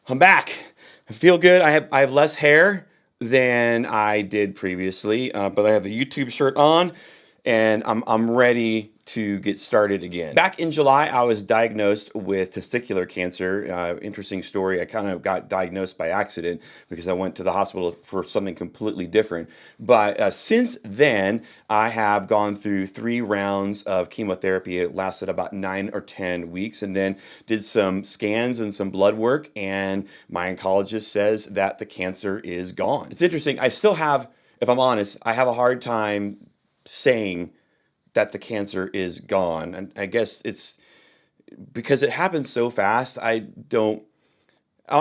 I'm back. I feel good. I have less hair than I did previously, but I have the YouTube shirt on, and I'm ready to get started again. Back in July, I was diagnosed with testicular cancer. Interesting story. I kind of got diagnosed by accident because I went to the hospital for something completely different. But since then, I have gone through 3 rounds of chemotherapy. It lasted about 9 or 10 weeks, and then did some scans and some blood work. And my oncologist says that the cancer is gone. It's interesting. I still have, if I'm honest, I have a hard time saying that the cancer is gone. And I guess it's because it happens so fast. I don't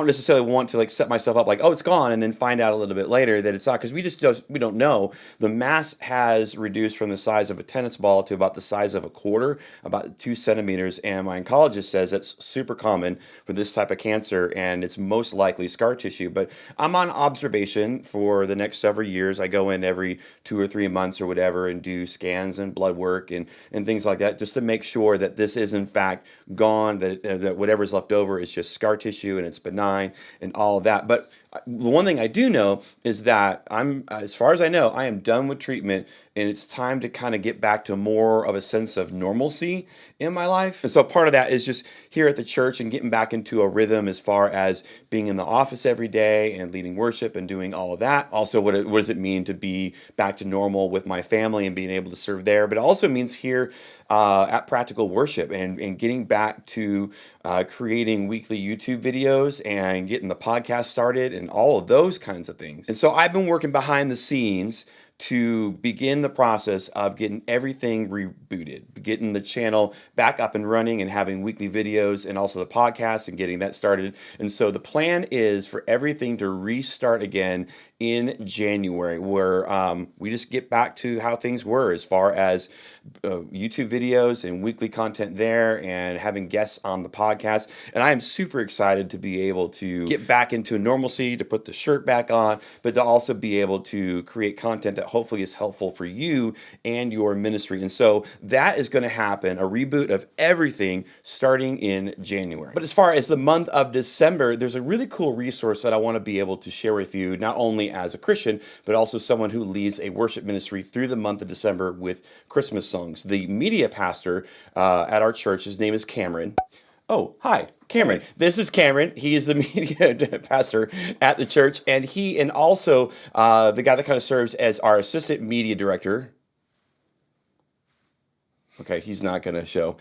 necessarily want to like set myself up like, oh, it's gone, and then find out a little bit later that it's not, because we don't know. The mass has reduced from the size of a tennis ball to about the size of a quarter, about 2 centimeters, and my oncologist says that's super common for this type of cancer, and it's most likely scar tissue. But I'm on observation for the next several years. I go in every 2 or 3 months or whatever and do scans and blood work and things like that, just to make sure that this is in fact gone, that whatever's left over is just scar tissue and it's benign and all of that. But the one thing I do know is that as far as I know, I am done with treatment, and it's time to kind of get back to more of a sense of normalcy in my life. And so part of that is just here at the church and getting back into a rhythm as far as being in the office every day and leading worship and doing all of that. Also, what does it mean to be back to normal with my family and being able to serve there? But it also means here at Practical Worship and getting back to creating weekly YouTube videos and getting the podcast started and all of those kinds of things. And so I've been working behind the scenes to begin the process of getting everything rebooted, getting the channel back up and running and having weekly videos and also the podcast and getting that started. And so the plan is for everything to restart again in January, where we just get back to how things were as far as YouTube videos and weekly content there and having guests on the podcast. And I am super excited to be able to get back into normalcy, to put the shirt back on, but to also be able to create content that hopefully is helpful for you and your ministry. And so that is going to happen, a reboot of everything starting in January. But as far as the month of December, there's a really cool resource that I want to be able to share with you, not only as a Christian, but also someone who leads a worship ministry through the month of December with Christmas songs. The media pastor at our church, his name is Cameron. Oh, hi, Cameron. Hey. This is Cameron. He is the media pastor at the church, and also the guy that kind of serves as our assistant media director. Okay, he's not going to show.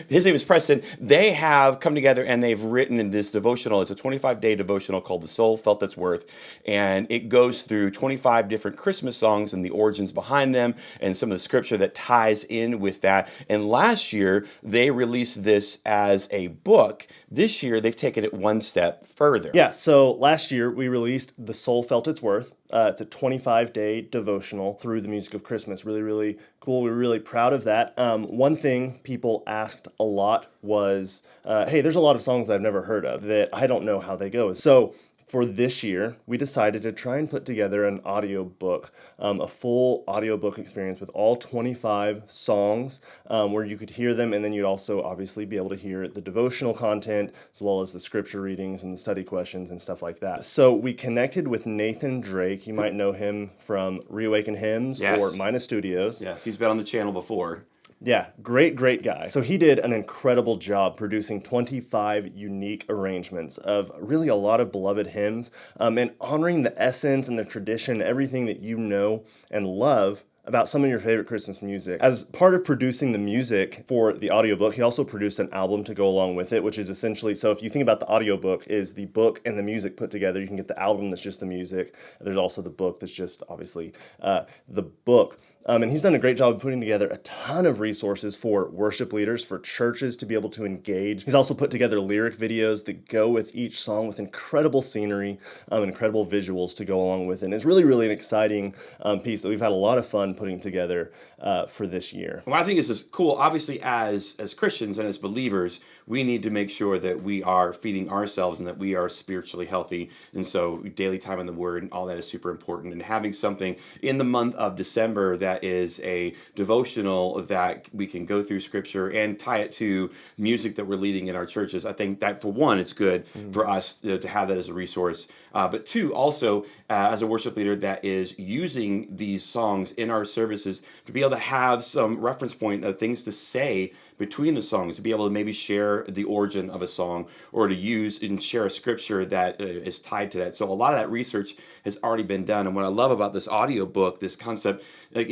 His name is Preston. They have come together and they've written in this devotional. It's a 25-day devotional called The Soul Felt Its Worth. And it goes through 25 different Christmas songs and the origins behind them and some of the scripture that ties in with that. And last year, they released this as a book. This year, they've taken it one step further. Yeah, so last year we released The Soul Felt Its Worth. It's a 25-day devotional through the music of Christmas. Really, really cool. We're really proud of that. One thing people asked a lot was, hey, there's a lot of songs I've never heard of that I don't know how they go. So for this year, we decided to try and put together an audiobook, a full audiobook experience with all 25 songs where you could hear them, and then you'd also obviously be able to hear the devotional content as well as the scripture readings and the study questions and stuff like that. So we connected with Nathan Drake. You might know him from Reawken Hymns or Mina Studios. Yes, he's been on the channel before. Yeah, great guy. So he did an incredible job producing 25 unique arrangements of really a lot of beloved hymns and honoring the essence and the tradition, everything that you know and love about some of your favorite Christmas music. As part of producing the music for the audiobook, he also produced an album to go along with it, which is essentially, so if you think about the audiobook is the book and the music put together, you can get the album that's just the music. There's also the book that's just obviously the book. And he's done a great job of putting together a ton of resources for worship leaders, for churches to be able to engage. He's also put together lyric videos that go with each song with incredible scenery, incredible visuals to go along with it. And it's really, really an exciting piece that we've had a lot of fun putting together for this year. What I think is cool, obviously, as Christians and as believers, we need to make sure that we are feeding ourselves and that we are spiritually healthy. And so daily time in the Word and all that is super important. And having something in the month of December that is a devotional that we can go through Scripture and tie it to music that we're leading in our churches, I think that, for one, it's good for us to have that as a resource. But two, also, as a worship leader that is using these songs in our services to be able to have some reference point of things to say between the songs, to be able to maybe share the origin of a song or to use and share a scripture that is tied to that. So a lot of that research has already been done. And what I love about this audiobook, this concept, like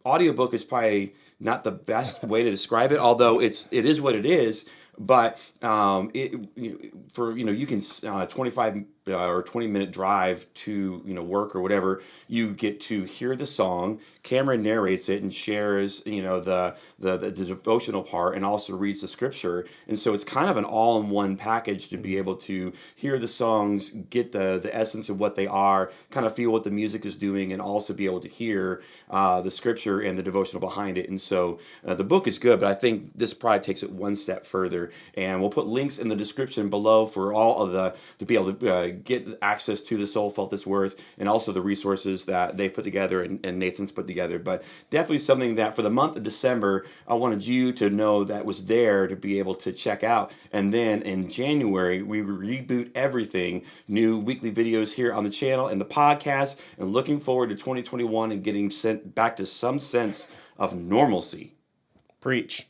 audiobook is probably not the best way to describe it, although it is what it is. But you can 25 or 20-minute drive to work or whatever, you get to hear the song. Cameron narrates it and shares the devotional part and also reads the scripture. And so it's kind of an all-in-one package to be able to hear the songs, get the essence of what they are, kind of feel what the music is doing, and also be able to hear the scripture and the devotional behind it. And so the book is good, but I think this probably takes it one step further. And we'll put links in the description below for all of to be able to get access to the Soul Felt This Worth and also the resources that they put together and Nathan's put together. But definitely something that for the month of December, I wanted you to know that was there to be able to check out. And then in January, we reboot everything, new weekly videos here on the channel and the podcast, and looking forward to 2021 and getting sent back to some sense of normalcy. Preach.